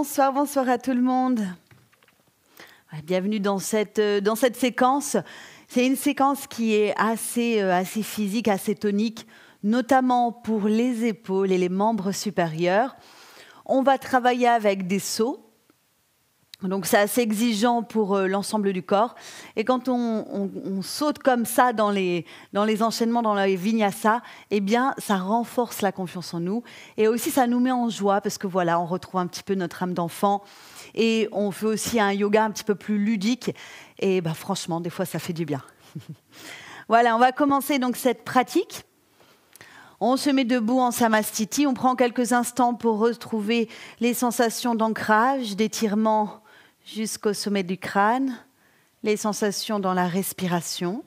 Bonsoir, bonsoir à tout le monde. Bienvenue dans cette séquence. C'est une séquence qui est assez physique, assez tonique, notamment pour les épaules et les membres supérieurs. On va travailler avec des sauts. Donc c'est assez exigeant pour l'ensemble du corps. Et quand on saute comme ça dans les enchaînements, dans les vinyasa, eh bien, ça renforce la confiance en nous. Et aussi, ça nous met en joie parce que voilà, on retrouve un petit peu notre âme d'enfant. Et on fait aussi un yoga un petit peu plus ludique. Et franchement, des fois, ça fait du bien. Voilà, on va commencer donc cette pratique. On se met debout en samastiti. On prend quelques instants pour retrouver les sensations d'ancrage, d'étirement jusqu'au sommet du crâne, les sensations dans la respiration.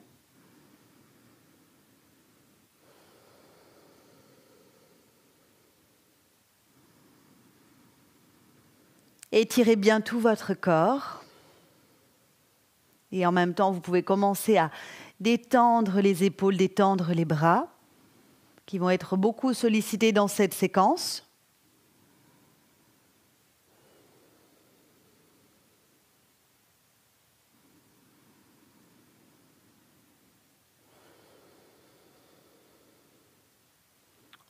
Étirez bien tout votre corps. Et en même temps, vous pouvez commencer à détendre les épaules, détendre les bras, qui vont être beaucoup sollicités dans cette séquence.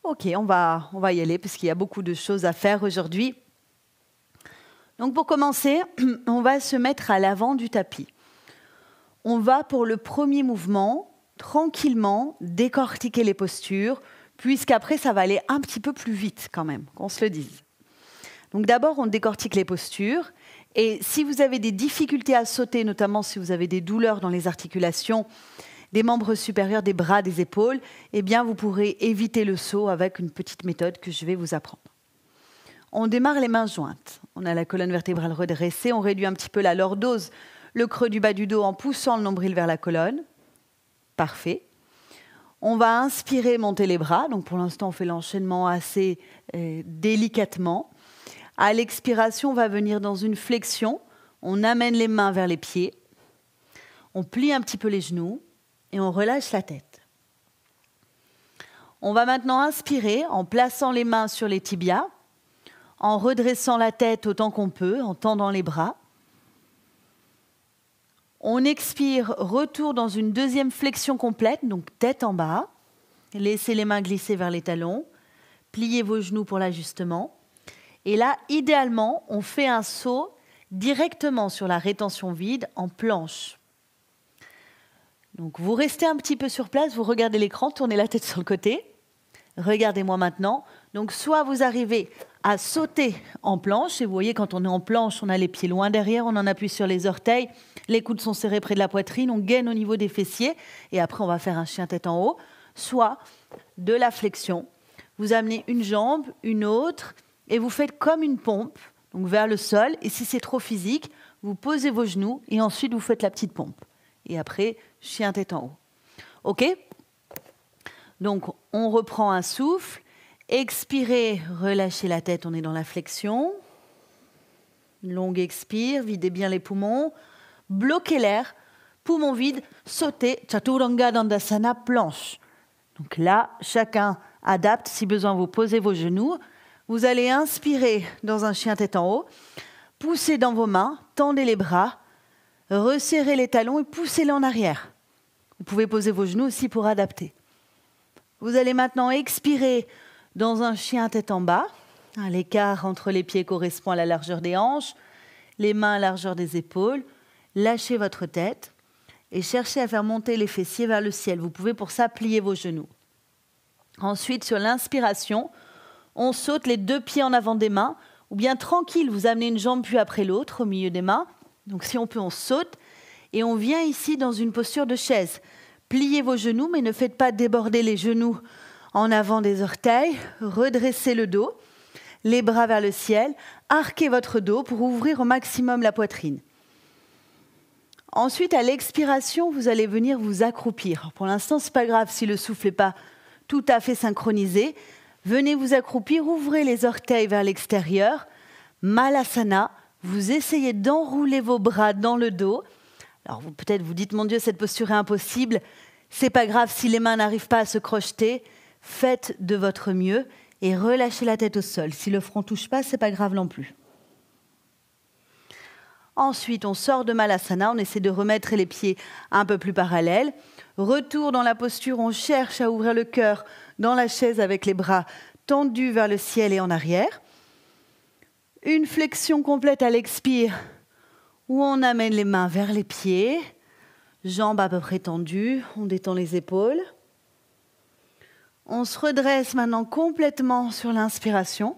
Ok, on va y aller puisqu'il y a beaucoup de choses à faire aujourd'hui. Donc pour commencer, on va se mettre à l'avant du tapis. On va pour le premier mouvement, tranquillement, décortiquer les postures, puisqu'après ça va aller un petit peu plus vite quand même, qu'on se le dise. Donc d'abord, on décortique les postures. Et si vous avez des difficultés à sauter, notamment si vous avez des douleurs dans les articulations, des membres supérieurs, des bras, des épaules, eh bien, vous pourrez éviter le saut avec une petite méthode que je vais vous apprendre. On démarre les mains jointes. On a la colonne vertébrale redressée. On réduit un petit peu la lordose, le creux du bas du dos en poussant le nombril vers la colonne. Parfait. On va inspirer, monter les bras. Donc pour l'instant, on fait l'enchaînement assez délicatement. À l'expiration, on va venir dans une flexion. On amène les mains vers les pieds. On plie un petit peu les genoux. Et on relâche la tête. On va maintenant inspirer en plaçant les mains sur les tibias, en redressant la tête autant qu'on peut, en tendant les bras. On expire, retour dans une deuxième flexion complète, donc tête en bas. Laissez les mains glisser vers les talons. Pliez vos genoux pour l'ajustement. Et là, idéalement, on fait un saut directement sur la rétention vide en planche. Donc, vous restez un petit peu sur place, vous regardez l'écran, tournez la tête sur le côté. Regardez-moi maintenant. Donc, soit vous arrivez à sauter en planche, et vous voyez, quand on est en planche, on a les pieds loin derrière, on en appuie sur les orteils, les coudes sont serrés près de la poitrine, on gaine au niveau des fessiers, et après, on va faire un chien tête en haut. Soit de la flexion. Vous amenez une jambe, une autre, et vous faites comme une pompe, donc vers le sol. Et si c'est trop physique, vous posez vos genoux, et ensuite, vous faites la petite pompe. Et après, chien tête en haut. OK ? Donc, on reprend un souffle. Expirez, relâchez la tête, on est dans la flexion. Longue expire, videz bien les poumons. Bloquez l'air, poumons vides, sautez. Chaturanga Dandasana, planche. Donc là, chacun adapte. Si besoin, vous posez vos genoux. Vous allez inspirer dans un chien tête en haut. Poussez dans vos mains, tendez les bras. Resserrez les talons et poussez-les en arrière. Vous pouvez poser vos genoux aussi pour adapter. Vous allez maintenant expirer dans un chien tête en bas. L'écart entre les pieds correspond à la largeur des hanches, les mains à la largeur des épaules. Lâchez votre tête et cherchez à faire monter les fessiers vers le ciel. Vous pouvez pour ça plier vos genoux. Ensuite, sur l'inspiration, on saute les deux pieds en avant des mains ou bien tranquille, vous amenez une jambe puis après l'autre au milieu des mains. Donc si on peut, on saute et on vient ici dans une posture de chaise. Pliez vos genoux, mais ne faites pas déborder les genoux en avant des orteils. Redressez le dos, les bras vers le ciel. Arquez votre dos pour ouvrir au maximum la poitrine. Ensuite, à l'expiration, vous allez venir vous accroupir. Alors, pour l'instant, ce n'est pas grave si le souffle n'est pas tout à fait synchronisé. Venez vous accroupir, ouvrez les orteils vers l'extérieur. Malasana. Vous essayez d'enrouler vos bras dans le dos. Alors peut-être vous dites, mon Dieu, cette posture est impossible. C'est pas grave si les mains n'arrivent pas à se crocheter. Faites de votre mieux et relâchez la tête au sol. Si le front ne touche pas, c'est pas grave non plus. Ensuite, on sort de Malasana, on essaie de remettre les pieds un peu plus parallèles. Retour dans la posture, on cherche à ouvrir le cœur dans la chaise avec les bras tendus vers le ciel et en arrière. Une flexion complète à l'expire, où on amène les mains vers les pieds, jambes à peu près tendues, on détend les épaules. On se redresse maintenant complètement sur l'inspiration.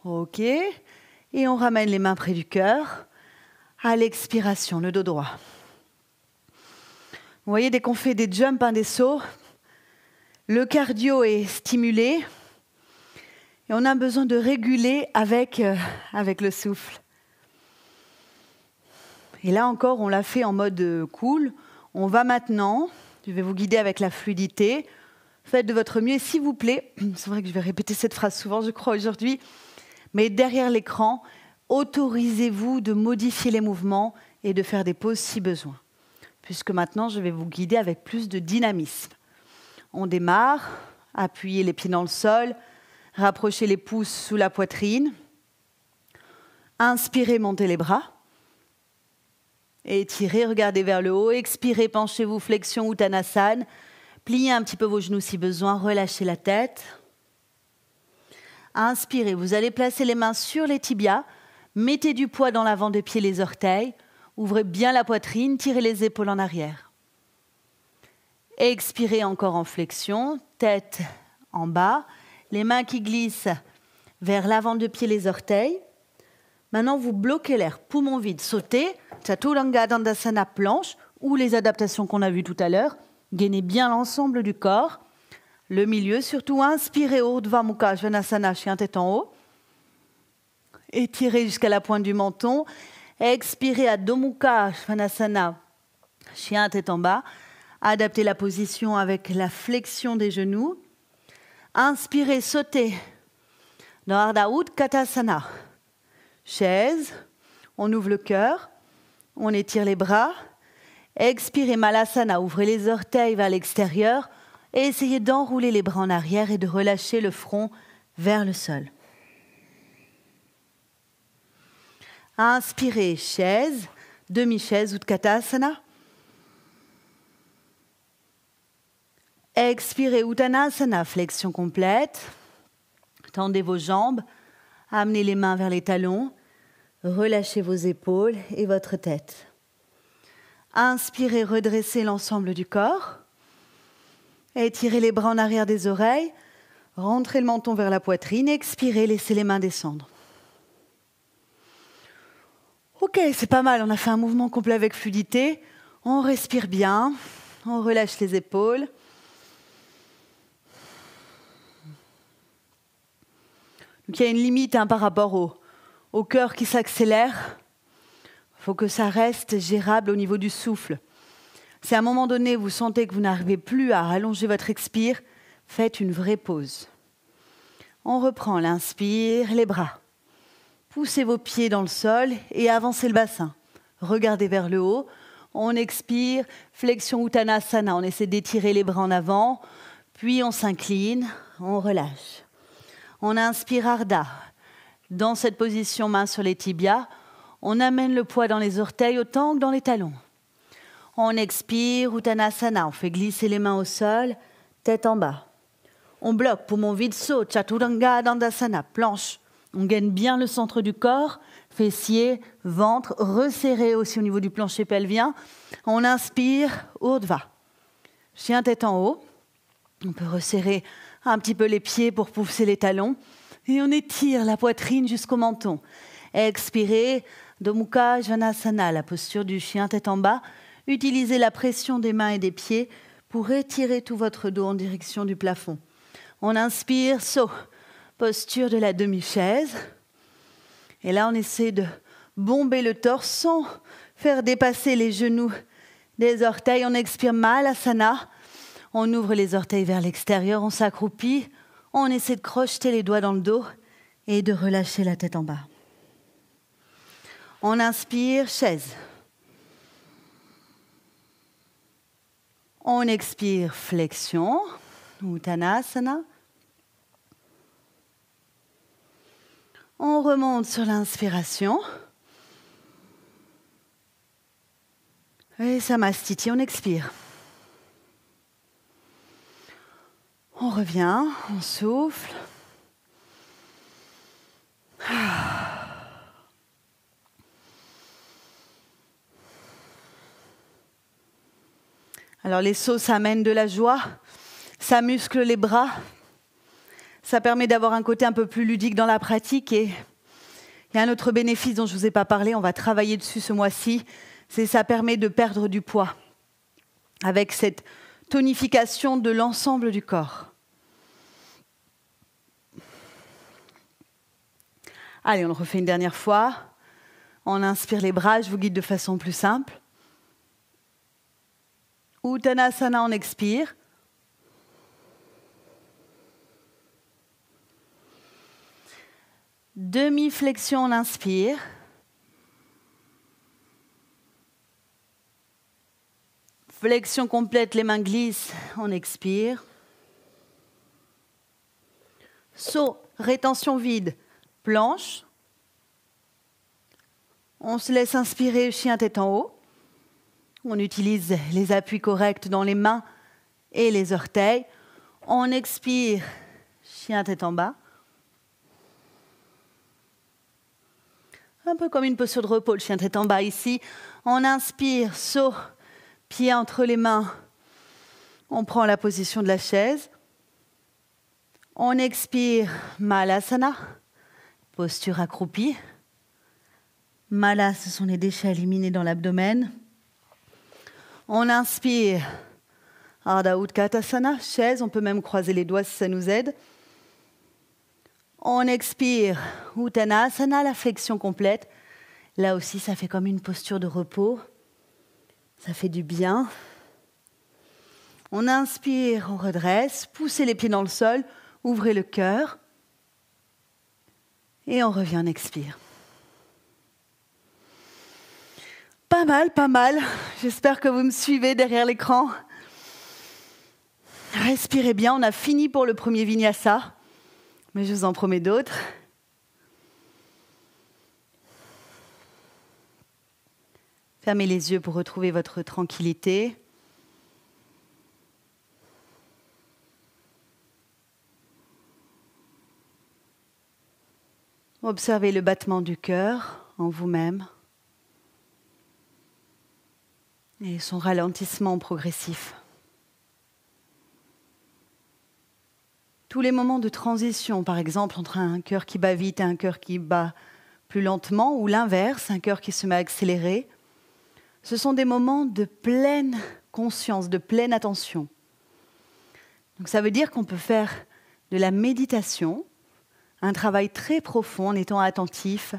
Ok. Et on ramène les mains près du cœur. À l'expiration, le dos droit. Vous voyez, dès qu'on fait des jumps, des sauts, le cardio est stimulé et on a besoin de réguler avec le souffle. Et là encore, on l'a fait en mode cool. On va maintenant, je vais vous guider avec la fluidité. Faites de votre mieux et s'il vous plaît, c'est vrai que je vais répéter cette phrase souvent, je crois, aujourd'hui, mais derrière l'écran, autorisez-vous de modifier les mouvements et de faire des pauses si besoin. Puisque maintenant, je vais vous guider avec plus de dynamisme. On démarre, appuyez les pieds dans le sol, rapprochez les pouces sous la poitrine. Inspirez, montez les bras. Étirez, regardez vers le haut. Expirez, penchez-vous, flexion Uttanasana. Pliez un petit peu vos genoux si besoin, relâchez la tête. Inspirez, vous allez placer les mains sur les tibias. Mettez du poids dans l'avant des pieds, les orteils. Ouvrez bien la poitrine, tirez les épaules en arrière. Expirez encore en flexion, tête en bas. Les mains qui glissent vers l'avant de pied, les orteils. Maintenant, vous bloquez l'air, poumon vide, sautez. Chaturanga Dandasana, planche, ou les adaptations qu'on a vues tout à l'heure. Gainez bien l'ensemble du corps. Le milieu, surtout inspirez, Urdhva Mukha Svanasana, chien tête en haut. Étirez jusqu'à la pointe du menton. Expirez, Adho Mukha Svanasana, chien tête en bas. Adaptez la position avec la flexion des genoux. Inspirez, sautez dans Ardha Utkatasana. Chaise, on ouvre le cœur, on étire les bras. Expirez, Malasana, ouvrez les orteils vers l'extérieur et essayez d'enrouler les bras en arrière et de relâcher le front vers le sol. Inspirez, chaise, demi-chaise, Utkatasana. Expirez, Uttanasana, flexion complète. Tendez vos jambes, amenez les mains vers les talons, relâchez vos épaules et votre tête. Inspirez, redressez l'ensemble du corps. Étirez les bras en arrière des oreilles, rentrez le menton vers la poitrine. Expirez, laissez les mains descendre. Ok, c'est pas mal, on a fait un mouvement complet avec fluidité. On respire bien, on relâche les épaules. Donc il y a une limite par rapport au cœur qui s'accélère. Il faut que ça reste gérable au niveau du souffle. Si à un moment donné, vous sentez que vous n'arrivez plus à allonger votre expire, faites une vraie pause. On reprend l'inspire, les bras. Poussez vos pieds dans le sol et avancez le bassin. Regardez vers le haut. On expire, flexion Uttanasana. On essaie d'étirer les bras en avant. Puis on s'incline, on relâche. On inspire Ardha. Dans cette position, main sur les tibias, on amène le poids dans les orteils autant que dans les talons. On expire Uttanasana. On fait glisser les mains au sol, tête en bas. On bloque, poumon vide, saut, Chaturanga Dandasana, planche. On gaine bien le centre du corps, fessiers, ventre, resserré aussi au niveau du plancher pelvien. On inspire, Urdhva. Chien tête en haut. On peut resserrer un petit peu les pieds pour pousser les talons. Et on étire la poitrine jusqu'au menton. Expirez, Adho Mukha Svanasana, la posture du chien tête en bas. Utilisez la pression des mains et des pieds pour étirer tout votre dos en direction du plafond. On inspire, saut, posture de la demi-chaise. Et là, on essaie de bomber le torse sans faire dépasser les genoux des orteils. On expire Malasana. On ouvre les orteils vers l'extérieur, on s'accroupit. On essaie de crocheter les doigts dans le dos et de relâcher la tête en bas. On inspire, chaise. On expire, flexion, Uttanasana. On remonte sur l'inspiration. Et Samastiti, on expire. On revient, on souffle. Alors les sauts, ça amène de la joie, ça muscle les bras, ça permet d'avoir un côté un peu plus ludique dans la pratique. Et il y a un autre bénéfice dont je ne vous ai pas parlé, on va travailler dessus ce mois-ci, c'est que ça permet de perdre du poids avec cette tonification de l'ensemble du corps. Allez, on le refait une dernière fois. On inspire les bras, je vous guide de façon plus simple. Uttanasana, on expire. Demi-flexion, on inspire. Flexion complète, les mains glissent, on expire. Saut, rétention vide, planche. On se laisse inspirer, chien tête en haut. On utilise les appuis corrects dans les mains et les orteils. On expire, chien tête en bas. Un peu comme une posture de repos, le chien tête en bas ici. On inspire, saut, pied entre les mains. On prend la position de la chaise. On expire, Malasana, posture accroupie. Mala, ce sont les déchets éliminés dans l'abdomen. On inspire, Ardha Utkatasana, chaise, on peut même croiser les doigts si ça nous aide. On expire, Uttanasana, la flexion complète. Là aussi, ça fait comme une posture de repos. Ça fait du bien. On inspire, on redresse, poussez les pieds dans le sol, ouvrez le cœur. Et on revient, on expire. Pas mal, pas mal. J'espère que vous me suivez derrière l'écran. Respirez bien, on a fini pour le premier vinyasa, mais je vous en promets d'autres. Fermez les yeux pour retrouver votre tranquillité. Observez le battement du cœur en vous-même et son ralentissement progressif. Tous les moments de transition, par exemple, entre un cœur qui bat vite et un cœur qui bat plus lentement, ou l'inverse, un cœur qui se met à accélérer, ce sont des moments de pleine conscience, de pleine attention. Donc ça veut dire qu'on peut faire de la méditation, un travail très profond en étant attentif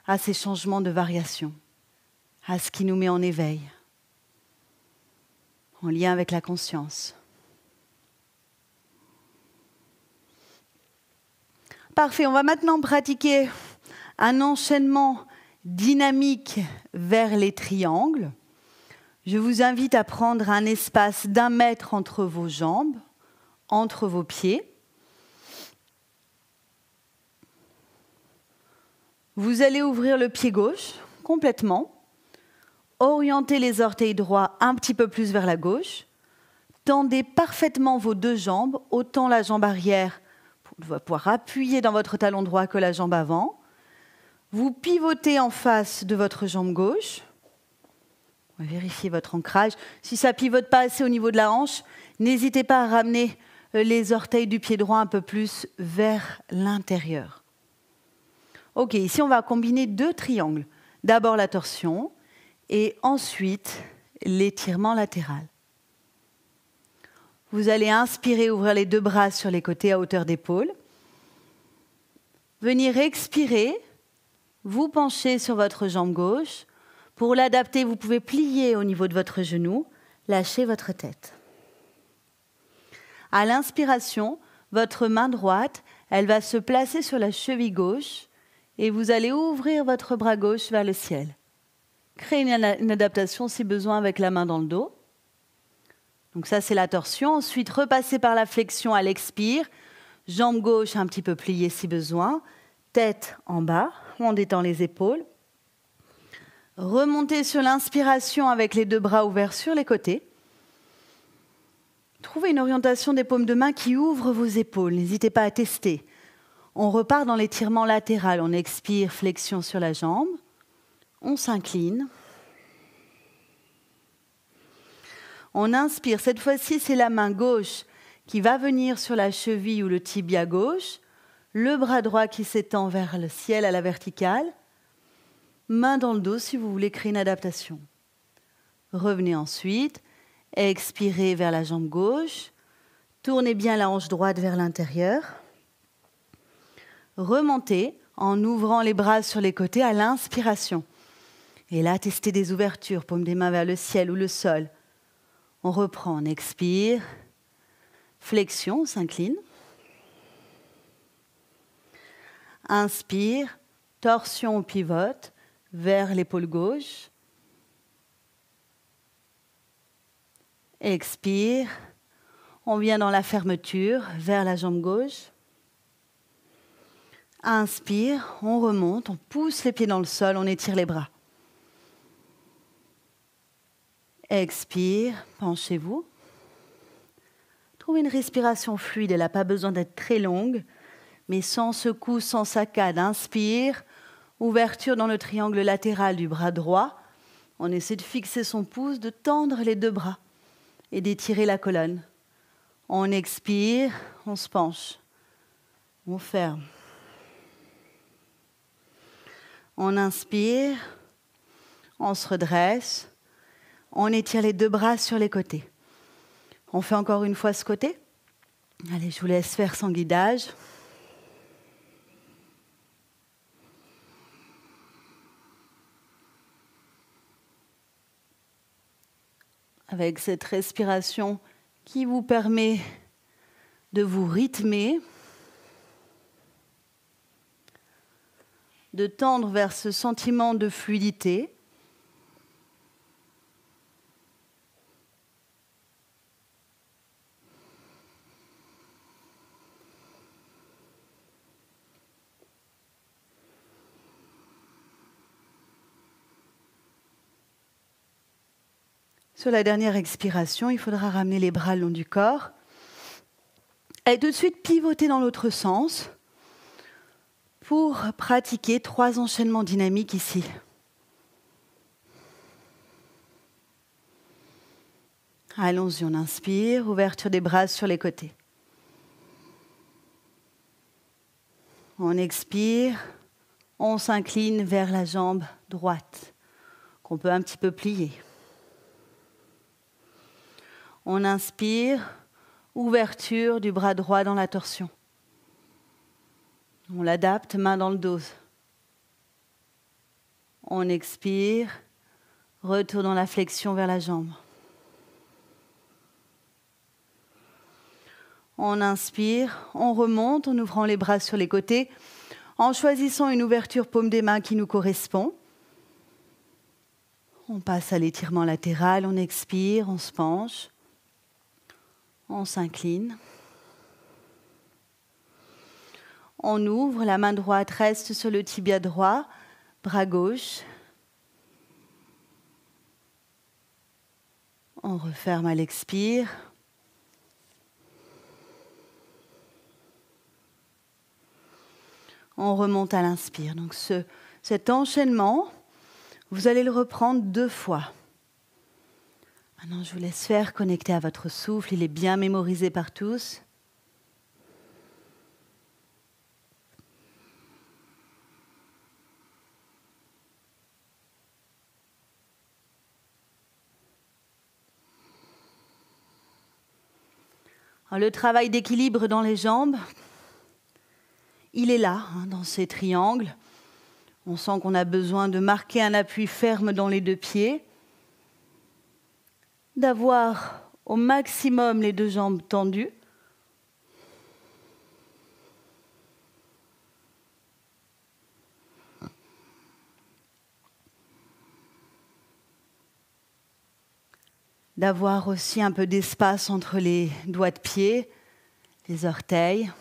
à ces changements de variation, à ce qui nous met en éveil, en lien avec la conscience. Parfait, on va maintenant pratiquer un enchaînement dynamique vers les triangles. Je vous invite à prendre un espace d'1 mètre entre vos jambes, entre vos pieds. Vous allez ouvrir le pied gauche complètement, orienter les orteils droits un petit peu plus vers la gauche, tendez parfaitement vos 2 jambes, autant la jambe arrière pour pouvoir appuyer dans votre talon droit que la jambe avant. Vous pivotez en face de votre jambe gauche. Vérifiez votre ancrage. Si ça ne pivote pas assez au niveau de la hanche, n'hésitez pas à ramener les orteils du pied droit un peu plus vers l'intérieur. Ok, ici on va combiner 2 triangles. D'abord la torsion et ensuite l'étirement latéral. Vous allez inspirer, ouvrir les 2 bras sur les côtés à hauteur d'épaule. Venir expirer, vous penchez sur votre jambe gauche. Pour l'adapter, vous pouvez plier au niveau de votre genou, lâcher votre tête. À l'inspiration, votre main droite, elle va se placer sur la cheville gauche et vous allez ouvrir votre bras gauche vers le ciel. Créez une adaptation si besoin avec la main dans le dos. Donc ça, c'est la torsion. Ensuite, repassez par la flexion à l'expire. Jambe gauche un petit peu pliée si besoin. Tête en bas, on détend les épaules. Remontez sur l'inspiration avec les deux bras ouverts sur les côtés. Trouvez une orientation des paumes de main qui ouvre vos épaules. N'hésitez pas à tester. On repart dans l'étirement latéral. On expire, flexion sur la jambe. On s'incline. On inspire. Cette fois-ci, c'est la main gauche qui va venir sur la cheville ou le tibia gauche. Le bras droit qui s'étend vers le ciel à la verticale. Main dans le dos si vous voulez créer une adaptation. Revenez ensuite. Expirez vers la jambe gauche. Tournez bien la hanche droite vers l'intérieur. Remontez en ouvrant les bras sur les côtés à l'inspiration. Et là, testez des ouvertures, paume des mains vers le ciel ou le sol. On reprend, on expire. Flexion, on s'incline. Inspire, torsion, on pivote vers l'épaule gauche. Expire, on vient dans la fermeture vers la jambe gauche. Inspire, on remonte, on pousse les pieds dans le sol, on étire les bras. Expire, penchez-vous. Trouvez une respiration fluide, elle n'a pas besoin d'être très longue, mais sans secousse, sans saccade. Inspire, ouverture dans le triangle latéral du bras droit. On essaie de fixer son pouce, de tendre les deux bras et d'étirer la colonne. On expire, on se penche, on ferme. On inspire, on se redresse, on étire les deux bras sur les côtés. On fait encore une fois ce côté. Allez, je vous laisse faire sans guidage. Avec cette respiration qui vous permet de vous rythmer, de tendre vers ce sentiment de fluidité. Sur la dernière expiration, il faudra ramener les bras le long du corps et tout de suite pivoter dans l'autre sens pour pratiquer 3 enchaînements dynamiques ici. Allons-y, on inspire, ouverture des bras sur les côtés. On expire, on s'incline vers la jambe droite, qu'on peut un petit peu plier. On inspire, ouverture du bras droit dans la torsion. On l'adapte, main dans le dos. On expire, retour dans la flexion vers la jambe. On inspire, on remonte en ouvrant les bras sur les côtés, en choisissant une ouverture paume des mains qui nous correspond. On passe à l'étirement latéral, on expire, on se penche. On s'incline. On ouvre, la main droite reste sur le tibia droit, bras gauche. On referme à l'expire. On remonte à l'inspire. Donc cet enchaînement, vous allez le reprendre 2 fois. Maintenant, je vous laisse faire, connecter à votre souffle. Il est bien mémorisé par tous. Alors, le travail d'équilibre dans les jambes, il est là, dans ces triangles. On sent qu'on a besoin de marquer un appui ferme dans les 2 pieds, d'avoir au maximum les 2 jambes tendues. D'avoir aussi un peu d'espace entre les doigts de pied, les orteils.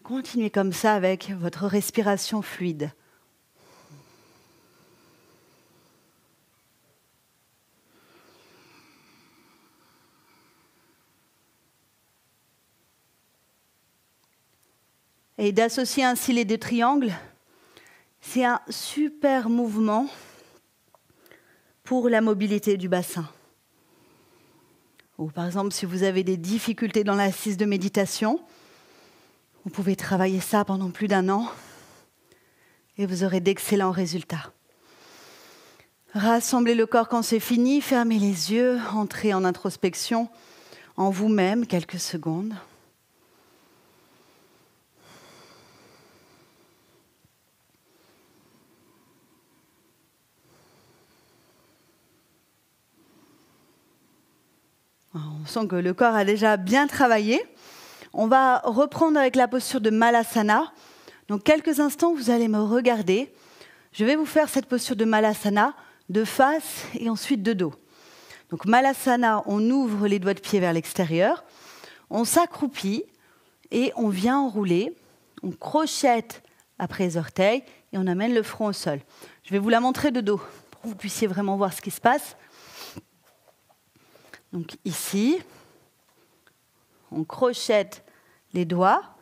Continuez comme ça avec votre respiration fluide. Et d'associer ainsi les deux triangles, c'est un super mouvement pour la mobilité du bassin. Ou par exemple, si vous avez des difficultés dans l'assise de méditation, vous pouvez travailler ça pendant plus d'1 an et vous aurez d'excellents résultats. Rassemblez le corps quand c'est fini, fermez les yeux, entrez en introspection en vous-même quelques secondes. On sent que le corps a déjà bien travaillé. On va reprendre avec la posture de Malasana. Donc, quelques instants, vous allez me regarder. Je vais vous faire cette posture de Malasana de face et ensuite de dos. Donc, Malasana, on ouvre les doigts de pied vers l'extérieur. On s'accroupit et on vient enrouler. On crochette après les orteils et on amène le front au sol. Je vais vous la montrer de dos pour que vous puissiez vraiment voir ce qui se passe. Donc ici, on crochette les doigts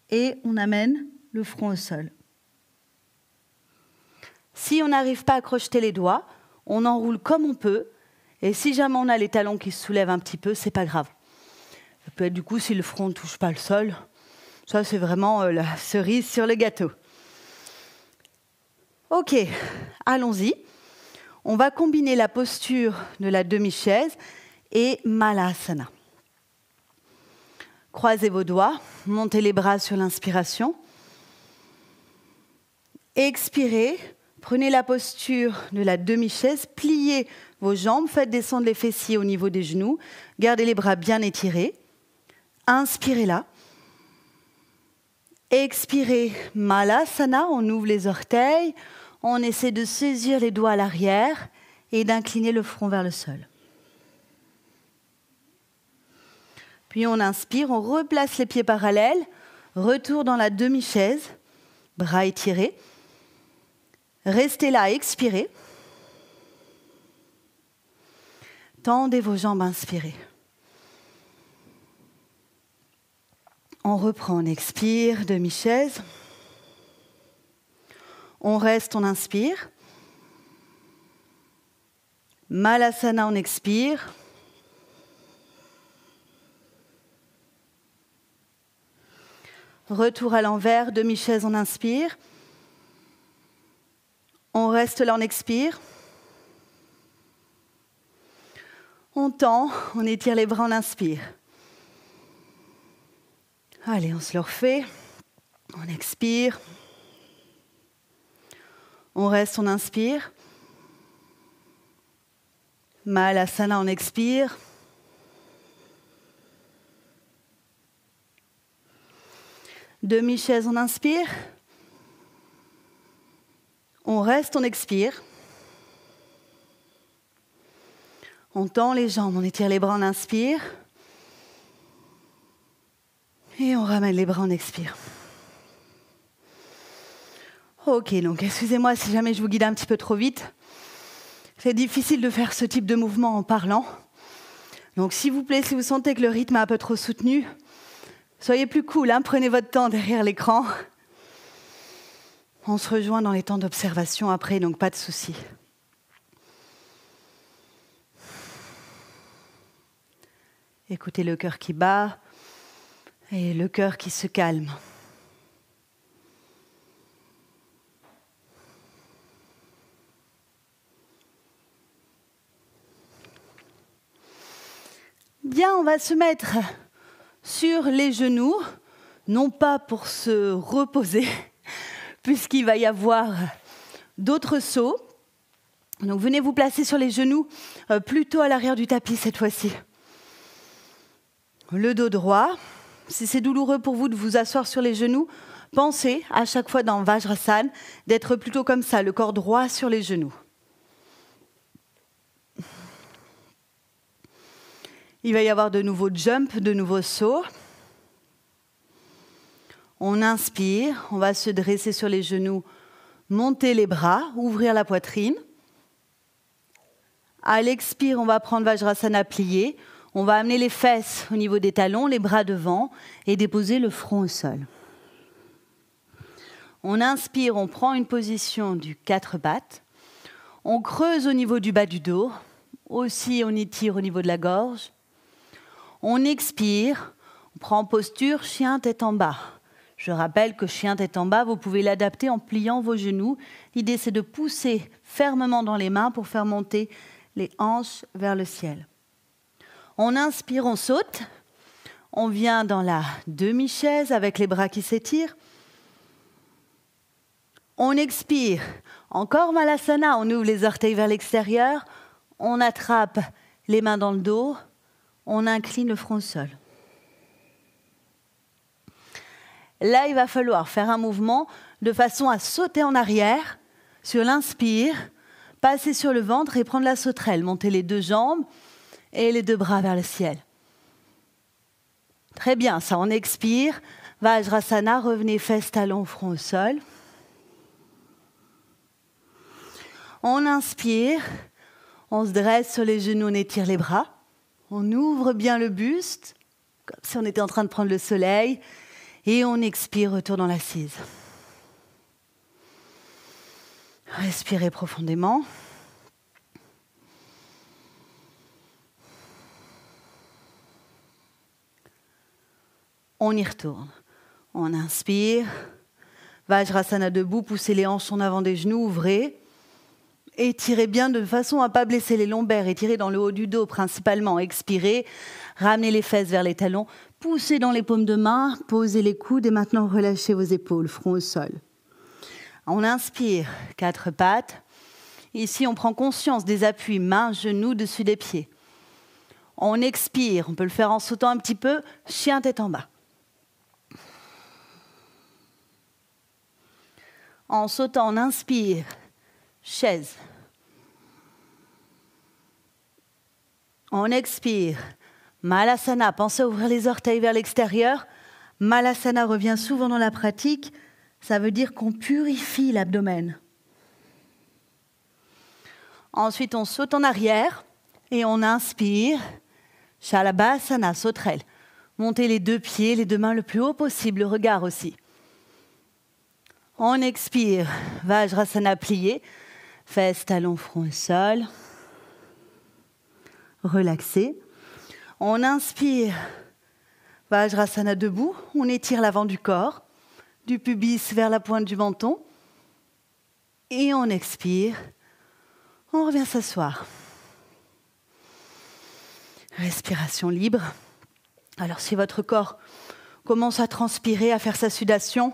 et on amène le front au sol. Si on n'arrive pas à crocheter les doigts, on enroule comme on peut. Et si jamais on a les talons qui se soulèvent un petit peu, c'est pas grave. Ça peut être du coup si le front ne touche pas le sol. Ça, c'est vraiment la cerise sur le gâteau. Ok, allons-y. On va combiner la posture de la demi-chaise et Malasana. Croisez vos doigts, montez les bras sur l'inspiration. Expirez, prenez la posture de la demi-chaise, pliez vos jambes, faites descendre les fessiers au niveau des genoux, gardez les bras bien étirés. Inspirez là. Expirez, Malasana, on ouvre les orteils, on essaie de saisir les doigts à l'arrière et d'incliner le front vers le sol. Puis on inspire, on replace les pieds parallèles, retour dans la demi-chaise, bras étirés. Restez là, expirez. Tendez vos jambes, inspirez. On reprend, on expire, demi-chaise. On reste, on inspire. Malasana, on expire. Retour à l'envers, demi-chaise, on inspire. On reste là, on expire. On tend, on étire les bras, on inspire. Allez, on se le refait. On expire. On reste, on inspire. Malasana, on expire. Demi-chaise, on inspire. On reste, on expire. On tend les jambes, on étire les bras, on inspire. Et on ramène les bras, on expire. Ok, donc excusez-moi si jamais je vous guide un petit peu trop vite. C'est difficile de faire ce type de mouvement en parlant. Donc s'il vous plaît, si vous sentez que le rythme est un peu trop soutenu, soyez plus cool, hein, prenez votre temps derrière l'écran. On se rejoint dans les temps d'observation après, donc pas de souci. Écoutez le cœur qui bat et le cœur qui se calme. Bien, on va se mettre sur les genoux, non pas pour se reposer, puisqu'il va y avoir d'autres sauts. Donc venez vous placer sur les genoux, plutôt à l'arrière du tapis cette fois-ci. Le dos droit. Si c'est douloureux pour vous de vous asseoir sur les genoux, pensez à chaque fois dans Vajrasana d'être plutôt comme ça, le corps droit sur les genoux. Il va y avoir de nouveaux jumps, de nouveaux sauts. On inspire, on va se dresser sur les genoux, monter les bras, ouvrir la poitrine. À l'expire, on va prendre Vajrasana plié. On va amener les fesses au niveau des talons, les bras devant et déposer le front au sol. On inspire, on prend une position du 4 pattes. On creuse au niveau du bas du dos. Aussi, on étire au niveau de la gorge. On expire, on prend posture chien tête en bas. Je rappelle que chien tête en bas, vous pouvez l'adapter en pliant vos genoux. L'idée, c'est de pousser fermement dans les mains pour faire monter les hanches vers le ciel. On inspire, on saute. On vient dans la demi-chaise avec les bras qui s'étirent. On expire. Encore Malasana, on ouvre les orteils vers l'extérieur. On attrape les mains dans le dos. On incline le front au sol. Là, il va falloir faire un mouvement de façon à sauter en arrière sur l'inspire, passer sur le ventre et prendre la sauterelle. Monter les deux jambes et les deux bras vers le ciel. Très bien, ça, on expire. Vajrasana, revenez fesses, talons, front au sol. On inspire, on se dresse sur les genoux, on étire les bras. On ouvre bien le buste, comme si on était en train de prendre le soleil. Et on expire, retour dans l'assise. Respirez profondément. On y retourne. On inspire. Vajrasana debout, poussez les hanches en avant des genoux, ouvrez. Étirez bien de façon à ne pas blesser les lombaires. Étirez dans le haut du dos principalement. Expirez. Ramenez les fesses vers les talons. Poussez dans les paumes de main. Posez les coudes et maintenant relâchez vos épaules, front au sol. On inspire, 4 pattes. Ici, on prend conscience des appuis, mains, genoux, dessus des pieds. On expire. On peut le faire en sautant un petit peu. Chien tête en bas. En sautant, on inspire. Chaise. On expire. Malasana, pensez à ouvrir les orteils vers l'extérieur. Malasana revient souvent dans la pratique. Ça veut dire qu'on purifie l'abdomen. Ensuite, on saute en arrière et on inspire. Shalabhasana, sauterelle. Montez les deux pieds, les deux mains le plus haut possible, le regard aussi. On expire. Vajrasana plié. Fesses, talons, front au sol. Relaxez. On inspire. Vajrasana debout. On étire l'avant du corps, du pubis vers la pointe du menton. Et on expire. On revient s'asseoir. Respiration libre. Alors si votre corps commence à transpirer, à faire sa sudation,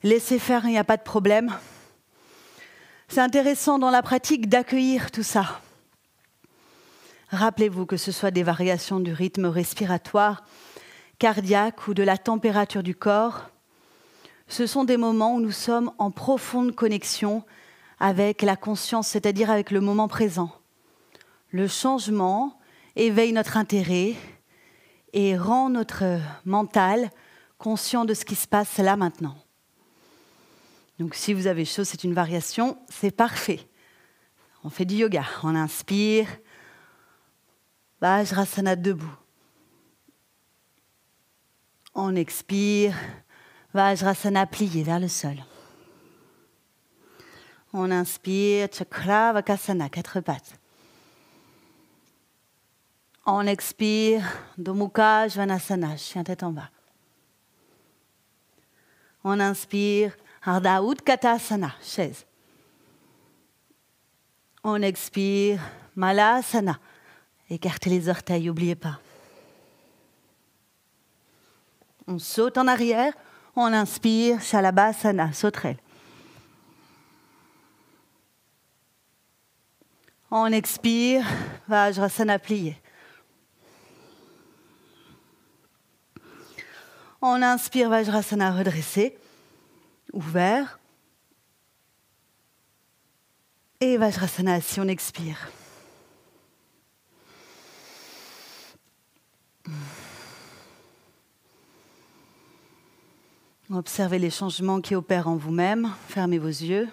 laissez faire, il n'y a pas de problème. C'est intéressant dans la pratique d'accueillir tout ça. Rappelez-vous que ce soit des variations du rythme respiratoire, cardiaque ou de la température du corps, ce sont des moments où nous sommes en profonde connexion avec la conscience, c'est-à-dire avec le moment présent. Le changement éveille notre intérêt et rend notre mental conscient de ce qui se passe là maintenant. Donc si vous avez chaud, c'est une variation, c'est parfait. On fait du yoga, on inspire, Vajrasana debout. On expire, Vajrasana plié vers le sol. On inspire, Chakravakasana, 4 pattes. On expire, Domukha Svanasana, chien tête en bas. On inspire, Ardha Utkatasana, chaise. On expire, Malasana. Écartez les orteils, n'oubliez pas. On saute en arrière, on inspire, Shalabhasana, sauterelle. On expire, Vajrasana plié. On inspire, Vajrasana redressé, ouvert. Et Vajrasana assis, on expire. Observez les changements qui opèrent en vous-même. Fermez vos yeux.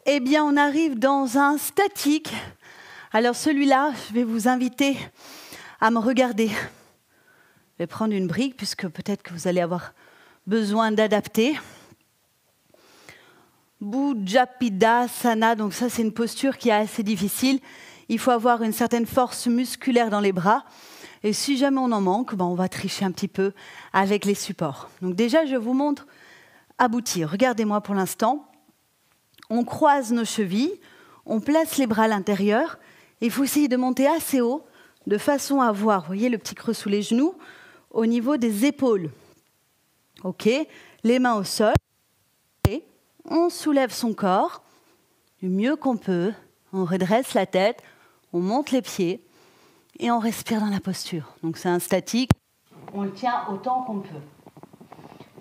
Eh bien, on arrive dans un statique. Alors celui-là, je vais vous inviter à me regarder. Je vais prendre une brique, puisque peut-être que vous allez avoir besoin d'adapter. Bujapidasana, donc ça c'est une posture qui est assez difficile. Il faut avoir une certaine force musculaire dans les bras. Et si jamais on en manque, on va tricher un petit peu avec les supports. Donc déjà, je vous montre aboutir. Regardez-moi pour l'instant. On croise nos chevilles, on place les bras à l'intérieur. Il faut essayer de monter assez haut, de façon à avoir, vous voyez, le petit creux sous les genoux, au niveau des épaules. OK, les mains au sol. Et on soulève son corps du mieux qu'on peut. On redresse la tête, on monte les pieds et on respire dans la posture. Donc c'est un statique. On le tient autant qu'on peut.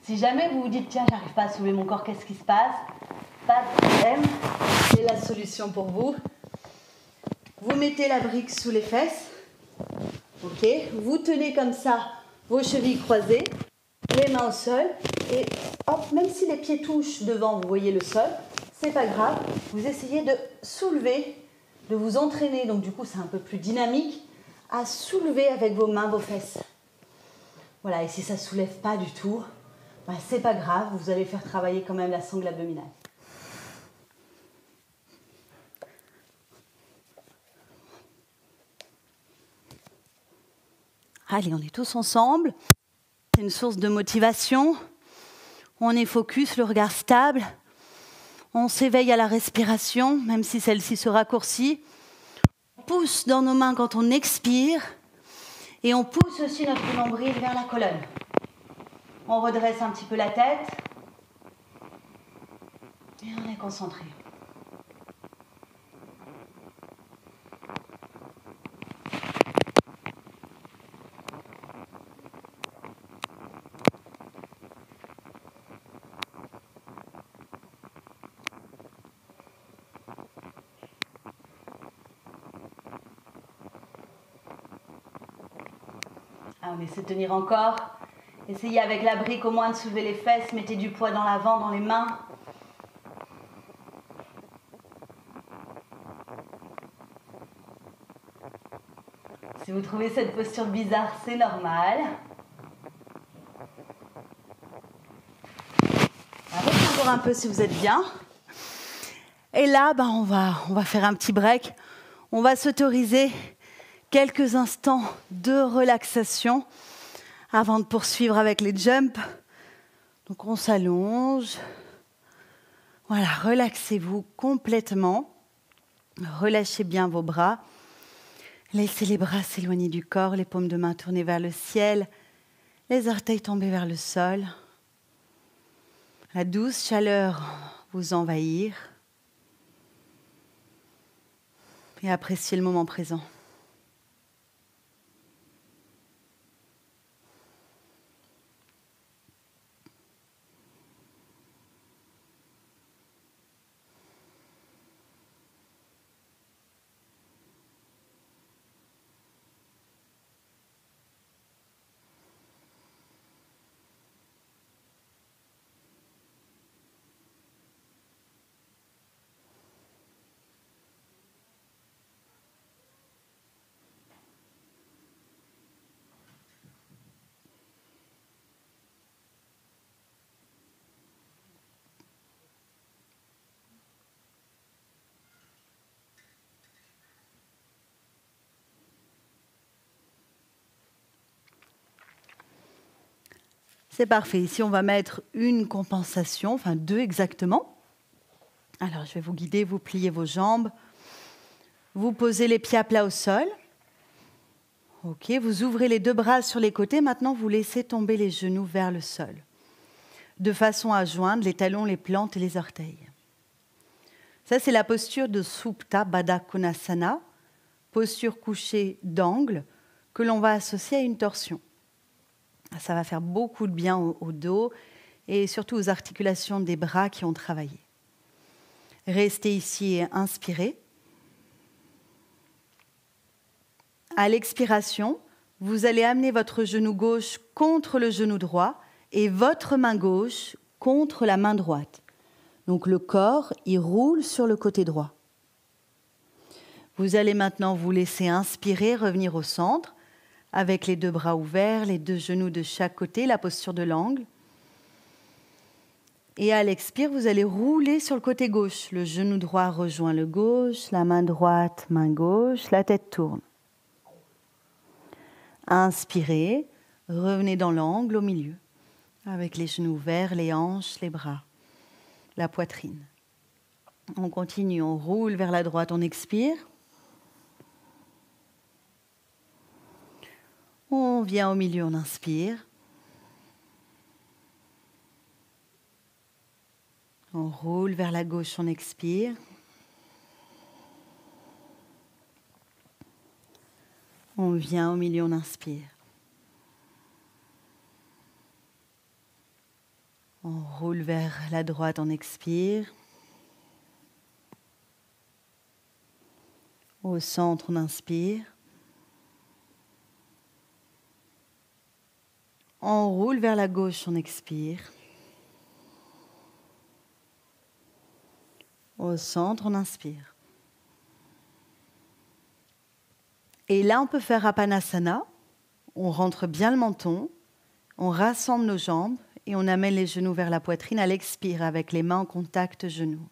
Si jamais vous vous dites, tiens, j'arrive pas à soulever mon corps, qu'est-ce qui se passe ? Pas de problème, c'est la solution pour vous. Vous mettez la brique sous les fesses. OK. Vous tenez comme ça vos chevilles croisées, les mains au sol. Et hop, même si les pieds touchent devant, vous voyez le sol, c'est pas grave. Vous essayez de soulever, de vous entraîner. Donc du coup, c'est un peu plus dynamique à soulever avec vos mains vos fesses. Voilà, et si ça ne soulève pas du tout, c'est pas grave. Vous allez faire travailler quand même la sangle abdominale. Allez, on est tous ensemble. C'est une source de motivation. On est focus, le regard stable. On s'éveille à la respiration, même si celle-ci se raccourcit. On pousse dans nos mains quand on expire. Et on pousse aussi notre nombril vers la colonne. On redresse un petit peu la tête. Et on est concentré. On essaie de tenir encore. Essayez avec la brique au moins de soulever les fesses. Mettez du poids dans l'avant, dans les mains. Si vous trouvez cette posture bizarre, c'est normal. Restez encore un peu si vous êtes bien. Et là, on va faire un petit break. On va s'autoriser quelques instants de relaxation avant de poursuivre avec les jumps. Donc on s'allonge. Voilà, relaxez-vous complètement. Relâchez bien vos bras. Laissez les bras s'éloigner du corps, les paumes de main tournées vers le ciel, les orteils tombés vers le sol. La douce chaleur vous envahir. Et appréciez le moment présent. C'est parfait. Ici, on va mettre une compensation, enfin 2 exactement. Alors, je vais vous guider, vous pliez vos jambes. Vous posez les pieds à plat au sol. OK, vous ouvrez les 2 bras sur les côtés. Maintenant, vous laissez tomber les genoux vers le sol, de façon à joindre les talons, les plantes et les orteils. Ça, c'est la posture de Supta Baddha Konasana, posture couchée d'angle, que l'on va associer à une torsion. Ça va faire beaucoup de bien au dos et surtout aux articulations des bras qui ont travaillé. Restez ici et inspirez. À l'expiration, vous allez amener votre genou gauche contre le genou droit et votre main gauche contre la main droite. Donc le corps, il roule sur le côté droit. Vous allez maintenant vous laisser inspirer, revenir au centre, avec les deux bras ouverts, les deux genoux de chaque côté, la posture de l'angle. Et à l'expire, vous allez rouler sur le côté gauche. Le genou droit rejoint le gauche, la main droite, main gauche, la tête tourne. Inspirez, revenez dans l'angle au milieu, avec les genoux ouverts, les hanches, les bras, la poitrine. On continue, on roule vers la droite, on expire. On vient au milieu, on inspire. On roule vers la gauche, on expire. On vient au milieu, on inspire. On roule vers la droite, on expire. Au centre, on inspire. On roule vers la gauche, on expire. Au centre, on inspire. Et là, on peut faire Apanasana. On rentre bien le menton, on rassemble nos jambes et on amène les genoux vers la poitrine à l'expire avec les mains en contact genoux.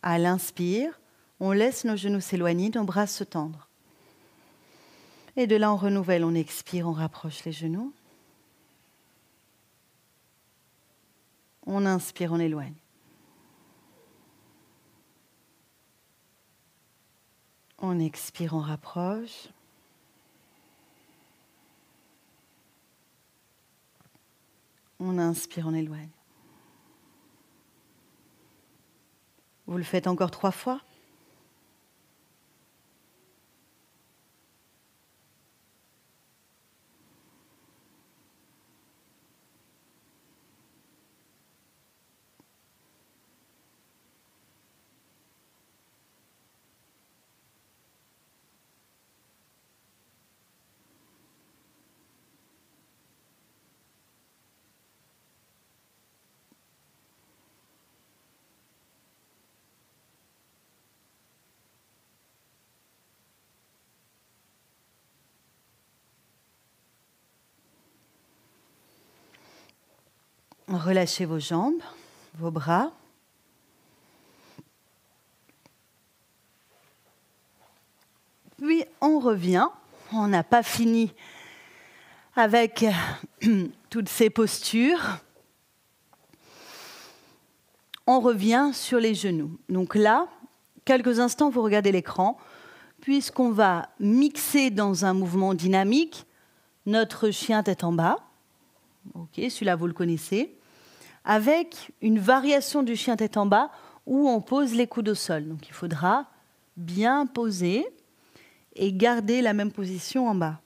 À l'inspire, on laisse nos genoux s'éloigner, nos bras se tendre. Et de là, on renouvelle, on expire, on rapproche les genoux. On inspire, on éloigne. On expire, on rapproche. On inspire, on éloigne. Vous le faites encore 3 fois. Relâchez vos jambes, vos bras. Puis on revient. On n'a pas fini avec toutes ces postures. On revient sur les genoux. Donc là, quelques instants, vous regardez l'écran, puisqu'on va mixer dans un mouvement dynamique notre chien tête en bas. Ok, celui-là, vous le connaissez. Avec une variation du chien tête en bas où on pose les coudes au sol. Donc il faudra bien poser et garder la même position en bas.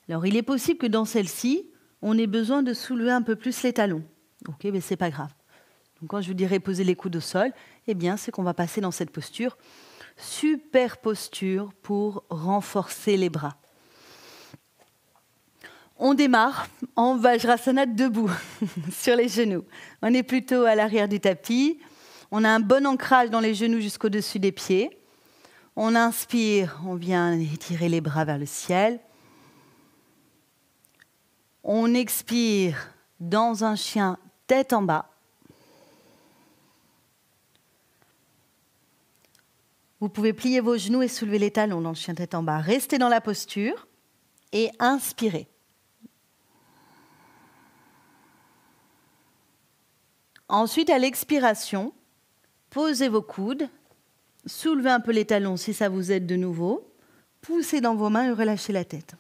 Alors il est possible que dans celle-ci, on ait besoin de soulever un peu plus les talons. Ok, mais c'est pas grave. Donc quand je vous dirai poser les coudes au sol, eh bien c'est qu'on va passer dans cette posture. Super posture pour renforcer les bras. On démarre en Vajrasana debout, sur les genoux. On est plutôt à l'arrière du tapis. On a un bon ancrage dans les genoux jusqu'au-dessus des pieds. On inspire, on vient étirer les bras vers le ciel. On expire dans un chien tête en bas. Vous pouvez plier vos genoux et soulever les talons dans le chien tête en bas. Restez dans la posture et inspirez. Ensuite, à l'expiration, posez vos coudes, soulevez un peu les talons si ça vous aide de nouveau, poussez dans vos mains et relâchez la tête.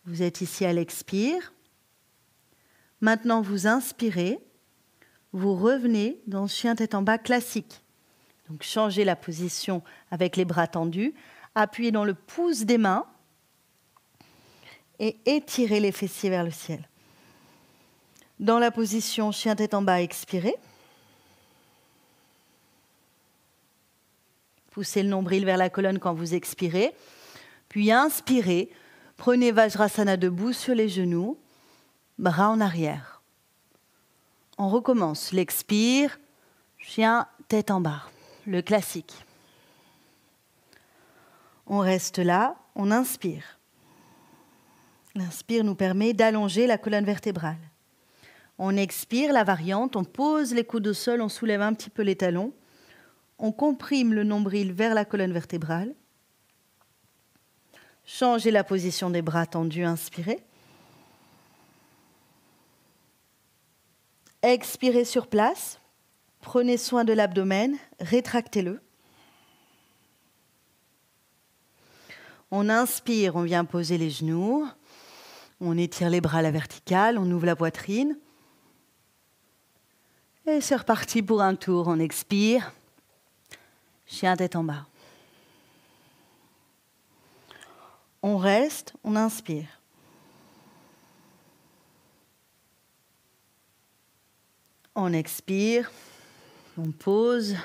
Vous êtes ici à l'expire. Maintenant, vous inspirez, vous revenez dans le chien tête en bas classique. Donc, changez la position avec les bras tendus, appuyez dans le pouce des mains et étirez les fessiers vers le ciel. Dans la position chien tête en bas, expirez. Poussez le nombril vers la colonne quand vous expirez. Puis inspirez. Prenez Vajrasana debout sur les genoux, bras en arrière. On recommence. L'expire, chien tête en bas, le classique. On reste là, on inspire. L'inspire nous permet d'allonger la colonne vertébrale. On expire la variante, on pose les coudes au sol, on soulève un petit peu les talons. On comprime le nombril vers la colonne vertébrale. Changez la position des bras tendus, inspirez. Expirez sur place. Prenez soin de l'abdomen, rétractez-le. On inspire, on vient poser les genoux. On étire les bras à la verticale, on ouvre la poitrine. Et c'est reparti pour un tour. On expire. Chien tête en bas. On reste, on inspire. On expire. On pose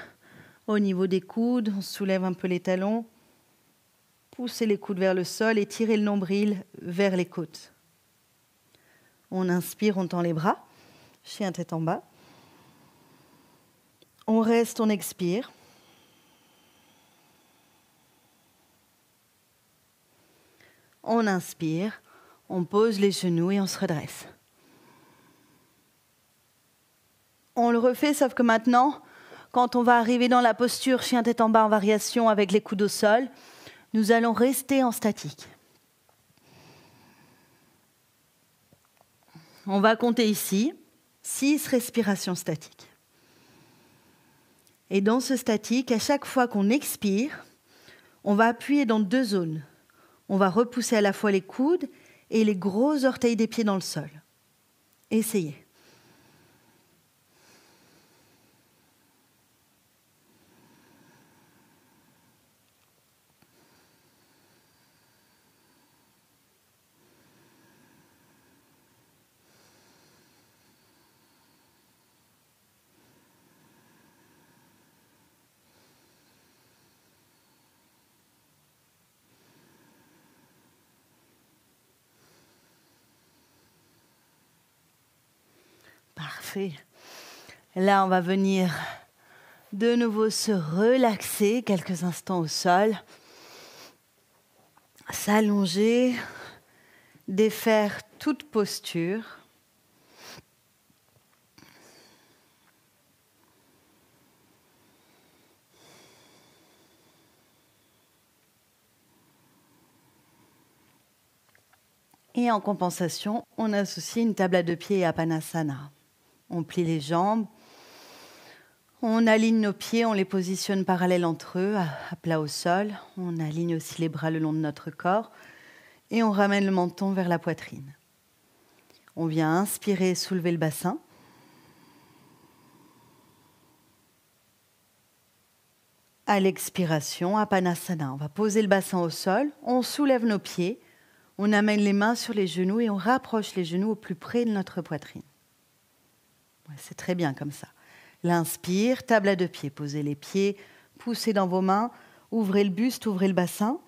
au niveau des coudes. On soulève un peu les talons. Poussez les coudes vers le sol et tirez le nombril vers les côtes. On inspire, on tend les bras. Chien tête en bas. On reste, on expire. On inspire, on pose les genoux et on se redresse. On le refait, sauf que maintenant, quand on va arriver dans la posture chien tête en bas en variation avec les coudes au sol, nous allons rester en statique. On va compter ici 6 respirations statiques. Et dans ce statique, à chaque fois qu'on expire, on va appuyer dans 2 zones. On va repousser à la fois les coudes et les gros orteils des pieds dans le sol. Essayez. Parfait. Là, on va venir de nouveau se relaxer quelques instants au sol, s'allonger, défaire toute posture. Et en compensation, on associe une table à 2 pieds à Apanasana. On plie les jambes, on aligne nos pieds, on les positionne parallèles entre eux, à plat au sol. On aligne aussi les bras le long de notre corps et on ramène le menton vers la poitrine. On vient inspirer, soulever le bassin. À l'expiration, Apanasana, on va poser le bassin au sol, on soulève nos pieds, on amène les mains sur les genoux et on rapproche les genoux au plus près de notre poitrine. Ouais, c'est très bien comme ça. L'inspire, table à 2 pieds, posez les pieds, poussez dans vos mains, ouvrez le buste, ouvrez le bassin.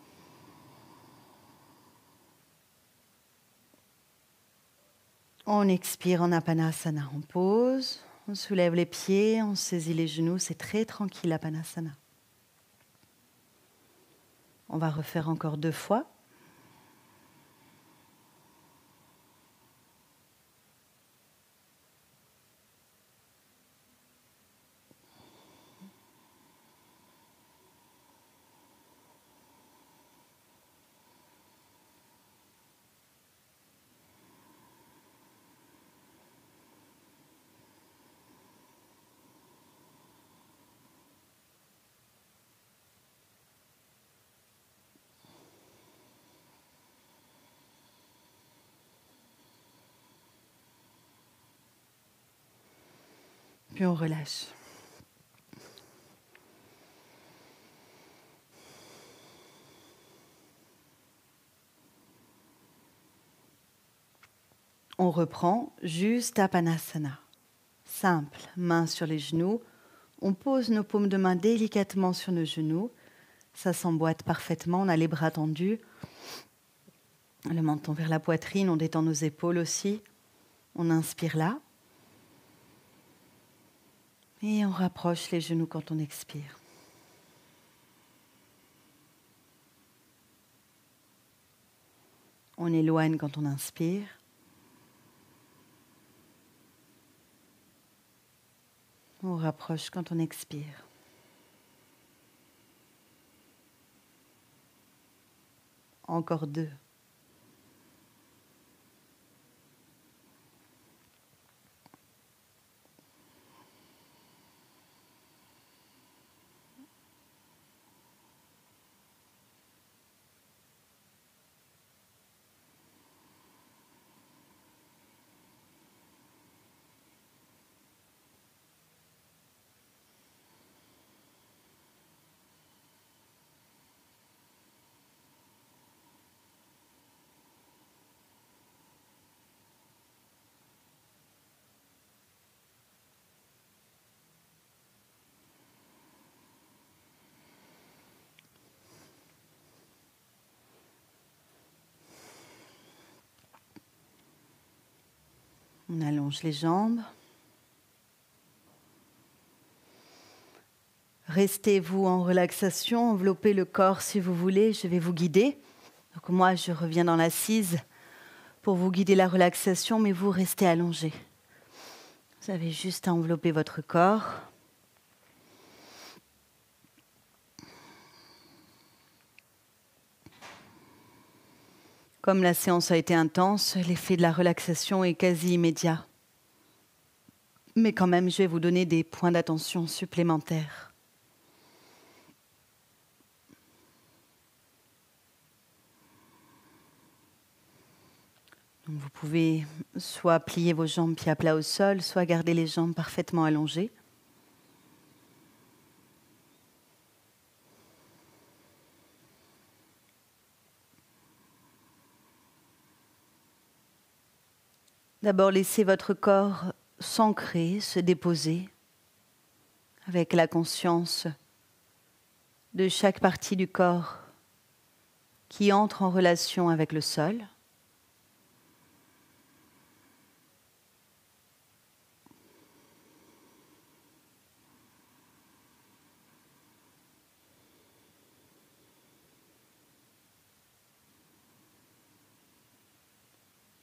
On expire en Apanasana, on pose, on soulève les pieds, on saisit les genoux, c'est très tranquille Apanasana. On va refaire encore 2 fois. Puis on relâche. On reprend Justapanasana. Simple, main sur les genoux. On pose nos paumes de main délicatement sur nos genoux. Ça s'emboîte parfaitement, on a les bras tendus. Le menton vers la poitrine, on détend nos épaules aussi. On inspire là. Et on rapproche les genoux quand on expire. On éloigne quand on inspire. On rapproche quand on expire. Encore 2. On allonge les jambes. Restez-vous en relaxation, enveloppez le corps si vous voulez, je vais vous guider. Donc moi, je reviens dans l'assise pour vous guider la relaxation, mais vous restez allongé. Vous avez juste à envelopper votre corps. Comme la séance a été intense, l'effet de la relaxation est quasi immédiat. Mais quand même, je vais vous donner des points d'attention supplémentaires. Donc vous pouvez soit plier vos jambes pieds à plat au sol, soit garder les jambes parfaitement allongées. D'abord, laissez votre corps s'ancrer, se déposer, avec la conscience de chaque partie du corps qui entre en relation avec le sol.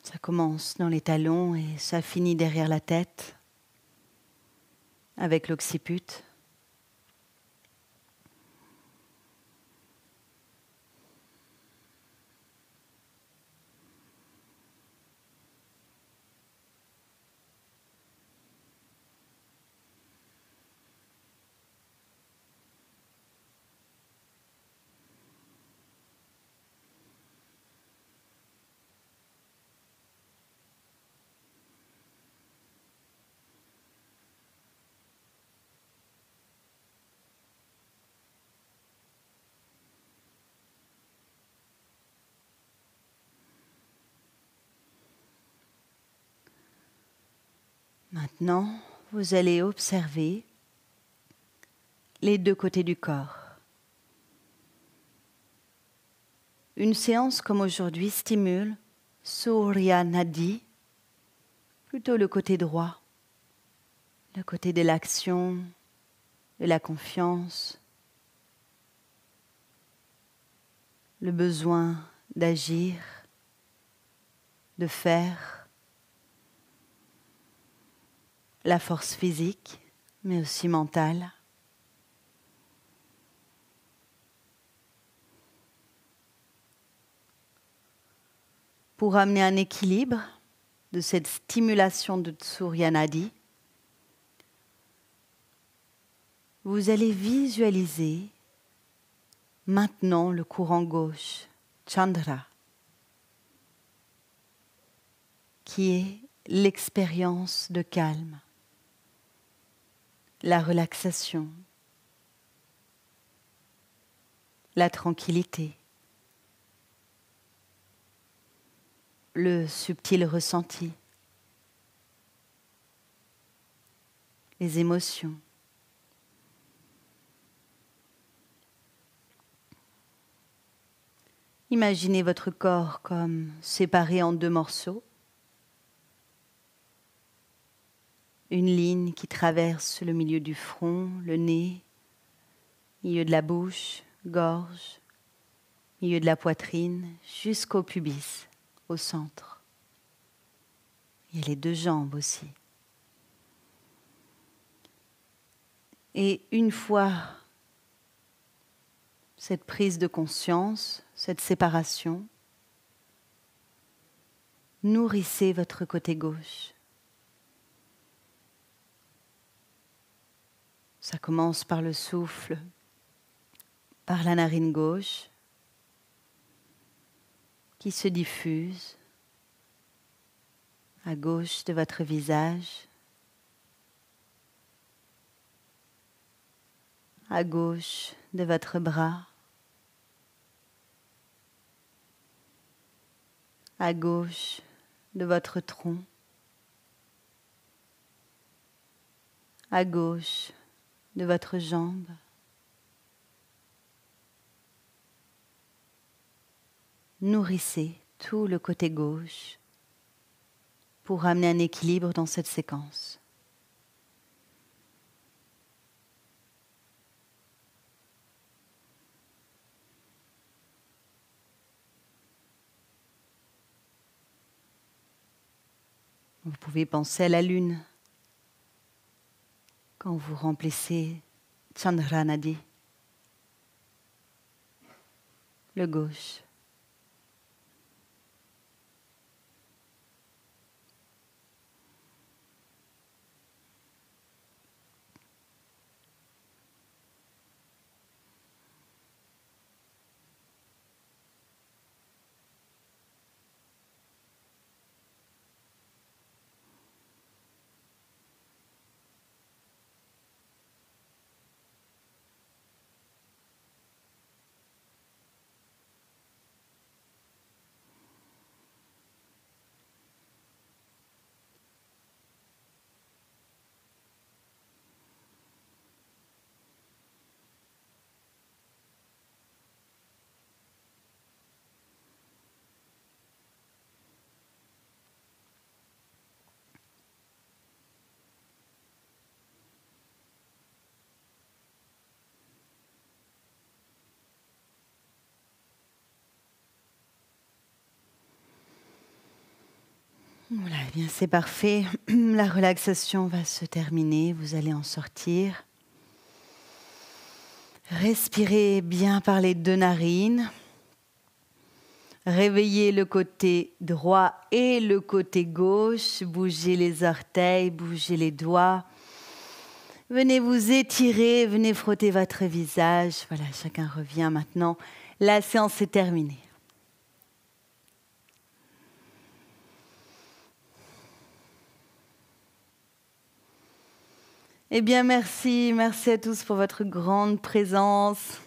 Ça commence dans les talons et ça finit derrière la tête, avec l'occiput. Maintenant, vous allez observer les deux côtés du corps. Une séance comme aujourd'hui stimule Surya Nadi, plutôt le côté droit, le côté de l'action, de la confiance, le besoin d'agir, de faire, la force physique, mais aussi mentale. Pour amener un équilibre de cette stimulation de Surya Nadi, vous allez visualiser maintenant le courant gauche, Chandra, qui est l'expérience de calme, la relaxation, la tranquillité, le subtil ressenti. les émotions. Imaginez votre corps comme séparé en 2 morceaux. Une ligne qui traverse le milieu du front, le nez, milieu de la bouche, gorge, milieu de la poitrine, jusqu'au pubis, au centre. Il y a les 2 jambes aussi. Et une fois cette prise de conscience, cette séparation, nourrissez votre côté gauche. Ça commence par le souffle, par la narine gauche, qui se diffuse à gauche de votre visage, à gauche de votre bras, à gauche de votre tronc, à gauche de votre jambe, nourrissez tout le côté gauche pour amener un équilibre dans cette séquence. Vous pouvez penser à la lune quand vous remplissez Chandra Nadi, le gauche. Voilà, eh bien c'est parfait. La relaxation va se terminer, vous allez en sortir. Respirez bien par les 2 narines. Réveillez le côté droit et le côté gauche. Bougez les orteils, bougez les doigts. Venez vous étirer, venez frotter votre visage. Voilà, chacun revient maintenant. La séance est terminée. Eh bien, merci à tous pour votre grande présence.